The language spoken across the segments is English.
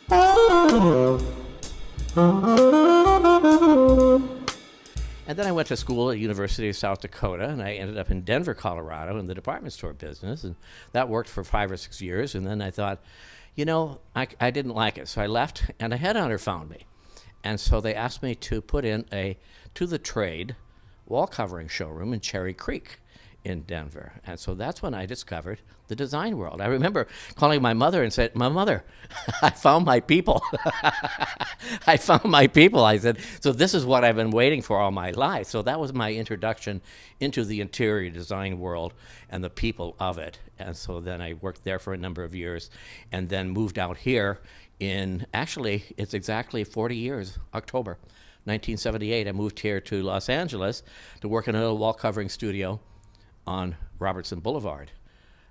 And then I went to school at University of South Dakota, and I ended up in Denver, Colorado, in the department store business, and that worked for 5 or 6 years. And then I thought, you know, I didn't like it, so I left, and a headhunter found me. And so they asked me to put in a to-the-trade wall covering showroom in Cherry Creek in Denver. And so that's when I discovered the design world. I remember calling my mother and said, "My mother, I found my people." I found my people. I said, so this is what I've been waiting for all my life. So that was my introduction into the interior design world and the people of it. And so then I worked there for a number of years and then moved out here in, actually, it's exactly 40 years, October 1978. I moved here to Los Angeles to work in a little wall covering studio on Robertson Boulevard.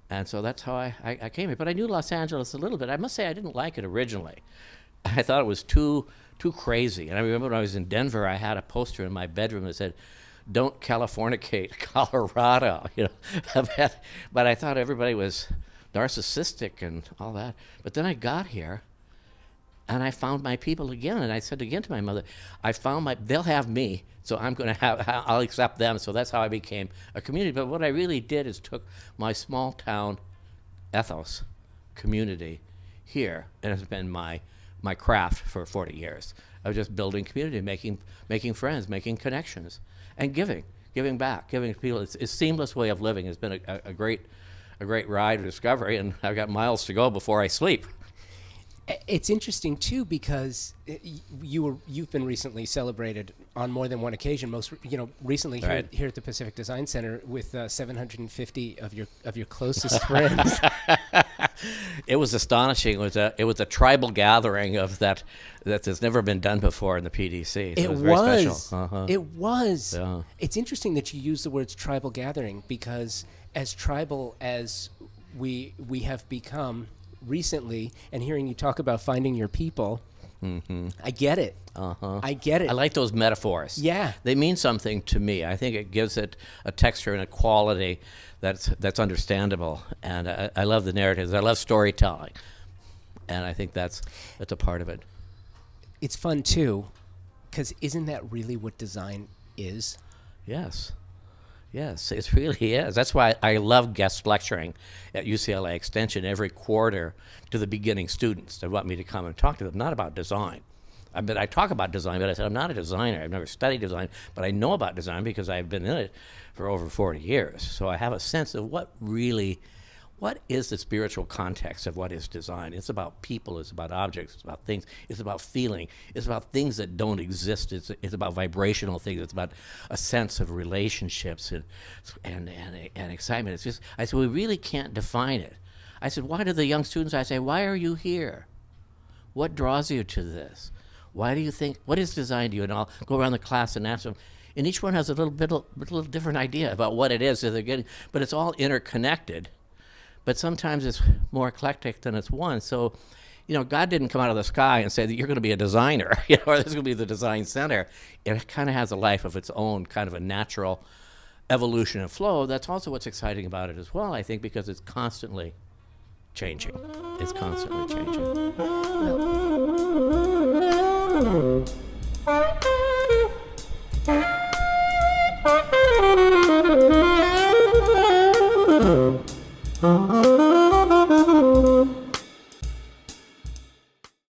And so that's how I came here. But I knew Los Angeles a little bit. I must say I didn't like it originally. I thought it was too crazy. And I remember when I was in Denver, I had a poster in my bedroom that said, "Don't Californicate Colorado." You know, but I thought everybody was narcissistic and all that. But then I got here, and I found my people again. And I said again to my mother, they'll have me, so I'll accept them. So that's how I became a community. But what I really did is took my small town ethos, community here, and it's been my craft for 40 years. I was just building community, making friends, making connections, and giving back, giving to people. It's a seamless way of living. It's been a great ride of discovery, and I've got miles to go before I sleep. It's interesting too because you've been recently celebrated on more than one occasion. Most recently Right. here at the Pacific Design Center with 750 of your closest friends. It was astonishing. It was a tribal gathering of that has never been done before in the PDC. So it was very special. Uh-huh. It was. Yeah. It's interesting that you use the words tribal gathering because as tribal as we have become recently, and hearing you talk about finding your people, I get it. Uh-huh. I get it. I like those metaphors. Yeah. They mean something to me. I think it gives it a texture and a quality that's understandable. And I love the narratives. I love storytelling. And I think that's a part of it. It's fun too, because isn't that really what design is? Yes. Yes, it really is. That's why I love guest lecturing at UCLA Extension every quarter to the beginning students. They want me to come and talk to them, not about design. I talk about design, but I said I'm not a designer. I've never studied design, but I know about design because I've been in it for over 40 years. So I have a sense of what is the spiritual context of what is design. It's about people, it's about objects, it's about things, it's about feeling, it's about things that don't exist, it's about vibrational things, it's about a sense of relationships and excitement. It's just, I said, we really can't define it. I said, why do the young students, I say, why are you here? What draws you to this? Why do you think, what is design to you? And I'll go around the class and ask them, and each one has a little different idea about what it is that they're getting, but it's all interconnected. But sometimes it's more eclectic than it's one. So, God didn't come out of the sky and say that you're going to be a designer, or this is going to be the design center. It kind of has a life of its own, kind of a natural evolution and flow. That's also what's exciting about it as well, I think, because it's constantly changing. It's constantly changing.